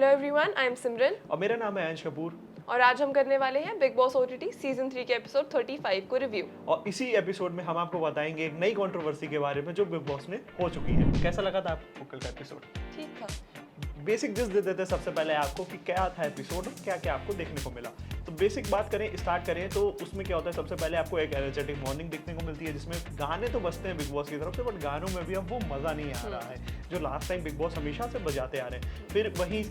Hello everyone, I am सिमरन और मेरा नाम है अंश कपूर। और आज हम करने वाले हैं बिग बॉस ओटीटी सीजन 3 के एपिसोड 35 को रिव्यू। और इसी एपिसोड में हम आपको बताएंगे एक नई कंट्रोवर्सी के बारे में जो बिग बॉस में हो चुकी है। कैसा लगा था आपको कल का एपिसोड? ठीक था। बेसिक जिस दे देते सबसे पहले आपको कि क्या था एपिसोड और क्या क्या आपको देखने को मिला। तो बेसिक बात करें, स्टार्ट करें तो उसमें क्या होता है, सबसे पहले आपको एक एनर्जेटिक मॉर्निंग देखने को मिलती है जिसमें गाने तो बजते हैं बिग बॉस की तरफ से, बट गानों में भी अब वो मज़ा नहीं आ रहा है जो लास्ट टाइम बिग बॉस हमेशा से बजाते आ रहे हैं। फिर वहीं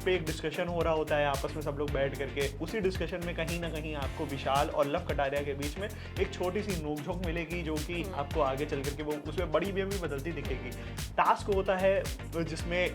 पे एक डिस्कशन हो रहा होता है आपस में सब लोग बैठ करके। उसी डिस्कशन में कहीं ना कहीं आपको विशाल और लव कटारिया के बीच में एक छोटी सी नोकझोंक मिलेगी जो कि आपको आगे चल करके वो उसमें बड़ी भी बदलती दिखेगी। टास्क होता है जिसमें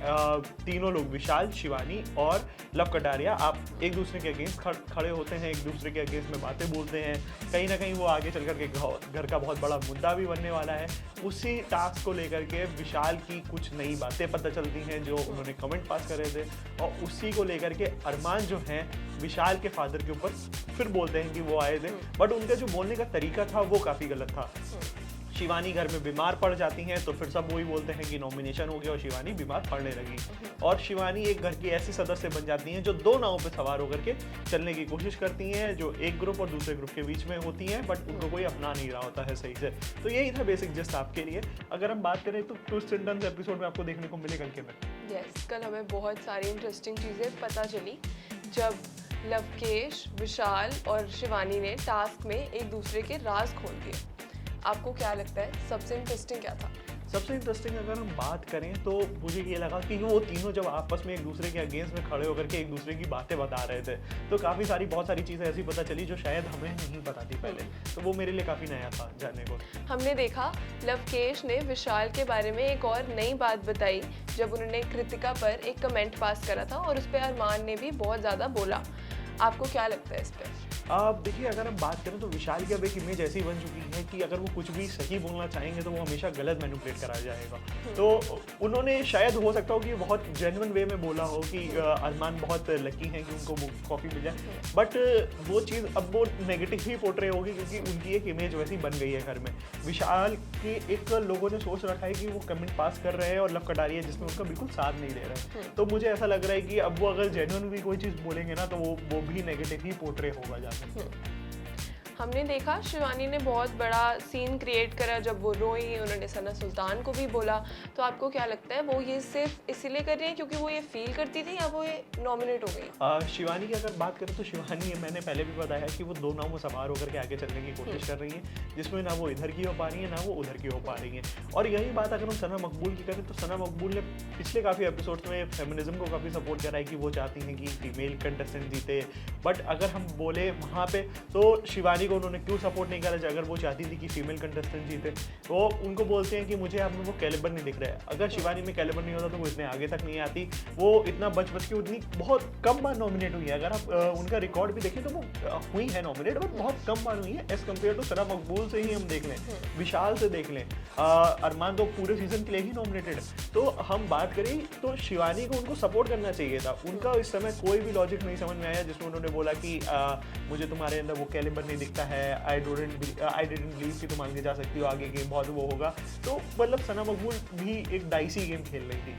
तीनों लोग विशाल, शिवानी और लव कटारिया आप एक दूसरे के अगेंस्ट खड़े होते हैं, एक दूसरे के अगेंस्ट में बातें बोलते हैं। कहीं ना कहीं वो आगे चल करके घर का बहुत बड़ा मुद्दा भी बनने वाला है। उसी टास्क को लेकर के विशाल की कुछ नई बातें पता चलती हैं जो उन्होंने कमेंट पास करे थे, और उसी को लेकर के अरमान जो हैं विशाल के फादर के ऊपर फिर बोलते हैं कि वो आए थे, बट उनका जो बोलने का तरीका था वो काफ़ी गलत था। शिवानी घर में बीमार पड़ जाती हैं तो फिर सब वही बोलते हैं कि नॉमिनेशन हो गया और शिवानी बीमार पड़ने लगी। और शिवानी एक घर की ऐसी सदस्य बन जाती हैं जो दो नावों पे सवार होकर के चलने की कोशिश करती हैं, जो एक ग्रुप और दूसरे ग्रुप के बीच में होती हैं, बट उनको कोई अपना नहीं रहा होता है सही से। तो यही था बेसिक जस्ट आपके लिए। अगर हम बात करें तो ट्विस्ट एंड टर्न्स एपिसोड में आपको देखने को मिले कल के में। यस, कल हमें बहुत सारी इंटरेस्टिंग चीज़ें पता चली जब लवकेश, विशाल और शिवानी ने टास्क में एक दूसरे के राज खोल दिए। आपको क्या लगता है सबसे इंटरेस्टिंग क्या था? सबसे इंटरेस्टिंग अगर हम बात करें तो मुझे ये लगा कि वो तीनों जब आपस में एक दूसरे के अगेंस्ट में खड़े होकर के एक दूसरे की बातें बता रहे थे तो बहुत सारी चीज़ें ऐसी पता चली जो शायद हमें नहीं पता थी पहले। तो वो मेरे लिए काफ़ी नया था जानने को। हमने देखा लवकेश ने विशाल के बारे में एक और नई बात बताई जब उन्होंने कृतिका पर एक कमेंट पास करा था और उस पर अरमान ने भी बहुत ज़्यादा बोला। आपको क्या लगता है इस पर? देखिए, अगर हम बात करें तो विशाल की अब एक इमेज ऐसी बन चुकी है कि अगर वो कुछ भी सही बोलना चाहेंगे तो वो हमेशा गलत मैनिपुलेट कराया जाएगा। तो उन्होंने शायद हो सकता हो कि बहुत जेन्युइन वे में बोला हो कि अरमान बहुत लकी हैं कि उनको कॉफ़ी मिल जाए, बट वो चीज़ अब वो नेगेटिव ही पोर्ट्रे होगी क्योंकि उनकी एक इमेज वैसी बन गई है घर में। विशाल की एक लोगों ने सोच रखा है कि वो कमेंट पास कर रहे हैं और लव कटारिया जिसमें उनका बिल्कुल साथ नहीं दे रहे हैं। तो मुझे ऐसा लग रहा है कि अब वो अगर जेन्युइन भी कोई चीज़ बोलेंगे ना तो वो भी नेगेटिव ही पोर्ट्रे होगा जाकर। हमने देखा शिवानी ने बहुत बड़ा सीन क्रिएट करा जब वो रोई, उन्होंने सना सुल्तान को भी बोला। तो आपको क्या लगता है वो ये सिर्फ इसीलिए कर रही है क्योंकि वो ये फील करती थी या वो ये नॉमिनेट हो गई? शिवानी की अगर बात करें तो शिवानी, मैंने पहले भी बताया कि वो दो नाव में सवार होकर के आगे चलने की कोशिश कर रही है जिसमें ना वो इधर की हो पा रही है ना वो उधर की हो पा रही है। और यही बात अगर हम सना मकबूल की करें तो सना मकबूल ने पिछले काफ़ी एपिसोड्स में फेमिनिज्म को काफ़ी सपोर्ट करा है कि वो चाहती हैं कि फीमेल कंटेस्टेंट जीते। बट अगर हम बोले वहाँ पे तो शिवानी को उन्होंने क्यों सपोर्ट नहीं करा अगर वो चाहती थी कि फीमेल कंटेस्टेंट जीते। वो उनको बोलते हैं कि मुझे आप में वो कैलिबर नहीं दिख रहा है। अगर शिवानी में कैलिबर नहीं होता तो वो इतने आगे तक नहीं आती। वो इतना बच के उतनी बहुत कम बार नॉमिनेट हुई है। अगर आप उनका रिकॉर्ड भी देखें तो वो हुई है नॉमिनेट, बट बहुत कम बार हुई है एज कम्पेयर टू सना मकबूल से ही हम देख लें, विशाल से देख लें, अरमान तो पूरे सीजन के लिए ही नॉमिनेटेड है। तो हम बात करें तो शिवानी को उनको सपोर्ट करना चाहिए था। उनका इस समय कोई भी लॉजिक नहीं समझ में आया जिसमें उन्होंने बोला कि मुझे तुम्हारे अंदर वो कैलिबर नहीं दिखता है, आई डिडंट बिलीव कि तुम आगे जा सकती हो, आगे गेम बहुत वो होगा। तो मतलब सना मकबूल भी एक डाइसी गेम खेल रही थी।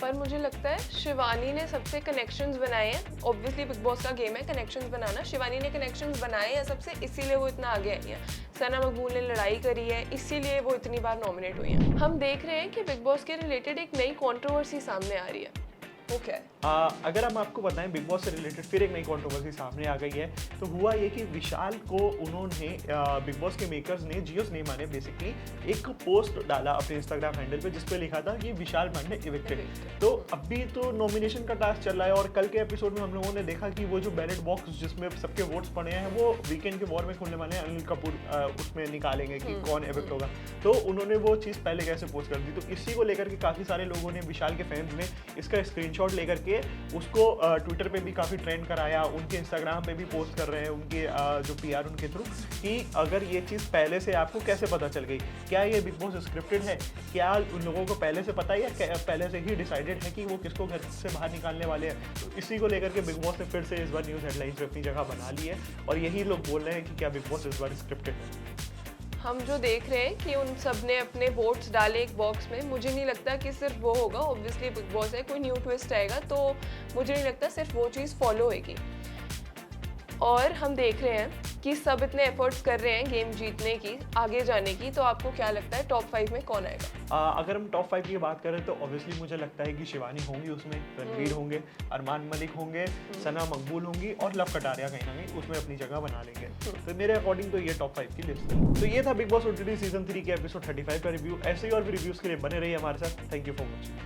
पर मुझे लगता है शिवानी ने सबसे कनेक्शंस बनाए हैं। ऑब्वियसली बिग बॉस का गेम है कनेक्शंस बनाना। शिवानी ने कनेक्शंस बनाए हैं सबसे, इसीलिए वो इतना आगे आई है। सना मकबूल ने लड़ाई करी है, इसीलिए वो इतनी बार नॉमिनेट हुई हैं। हम देख रहे हैं कि बिग बॉस के रिलेटेड एक नई कंट्रोवर्सी सामने आ रही है। ओके, अगर हम आपको बताएं बिग बॉस से रिलेटेड फिर एक नई कंट्रोवर्सी सामने आ गई है। तो हुआ ये कि विशाल को उन्होंने बिग बॉस के मेकर्स ने, जियोस ने माने बेसिकली एक पोस्ट डाला अपने इंस्टाग्राम हैंडल पे जिस पे लिखा था कि विशाल पांडे इविक्टेड। तो अभी तो नॉमिनेशन का टास्क चल रहा है और कल के एपिसोड में हम लोगों ने देखा कि वो जो बैलेट बॉक्स जिसमें सबके वोट्स पड़े हैं वो वीकेंड के वॉर में खुलने वाले हैं। अनिल कपूर उसमें निकालेंगे कि कौन इविक्ट होगा। तो उन्होंने वो चीज़ पहले कैसे पोस्ट कर दी। तो इसी को लेकर के काफ़ी सारे लोगों ने, विशाल के फैंस ने इसका स्क्रीनशॉट लेकर के उसको ट्विटर पे भी काफ़ी ट्रेंड कराया, उनके इंस्टाग्राम पे भी पोस्ट कर रहे हैं उनके जो पीआर उनके थ्रू कि अगर ये चीज़ पहले से आपको कैसे पता चल गई, क्या ये बिग बॉस स्क्रिप्टेड है, क्या उन लोगों को पहले से पता है या पहले से ही डिसाइडेड है कि वो किसको घर से बाहर निकालने वाले हैं। तो इसी को लेकर के बिग बॉस ने फिर से इस बार न्यूज़ हेडलाइंस पे अपनी जगह बना ली है और यही लोग बोल रहे हैं कि क्या बिग बॉस इस बार स्क्रिप्टेड है। हम जो देख रहे हैं कि उन सब ने अपने वोट्स डाले एक बॉक्स में, मुझे नहीं लगता कि सिर्फ वो होगा। ऑब्वियसली बिग बॉस है, कोई न्यू ट्विस्ट आएगा तो मुझे नहीं लगता सिर्फ वो चीज़ फॉलो होएगी। और हम देख रहे हैं कि सब इतने एफर्ट्स कर रहे हैं गेम जीतने की, आगे जाने की, तो आपको क्या लगता है टॉप 5 में कौन आएगा? अगर हम टॉप 5 की बात करें तो ऑब्वियसली मुझे लगता है कि शिवानी होंगी उसमें, रणवीर होंगे, अरमान मलिक होंगे, सना मकबूल होंगी और लव कटारिया कहीं ना कहीं उसमें अपनी जगह बना लेंगे। तो मेरे अकॉर्डिंग तो ये टॉप 5 की लिस्ट है। तो ये था बिग बॉस OTT सीजन 3 के एपिसोड 35 का रिव्यू। ऐसे ही और भी रिव्यूज के लिए बने रहिए हमारे साथ। Thank you for watching.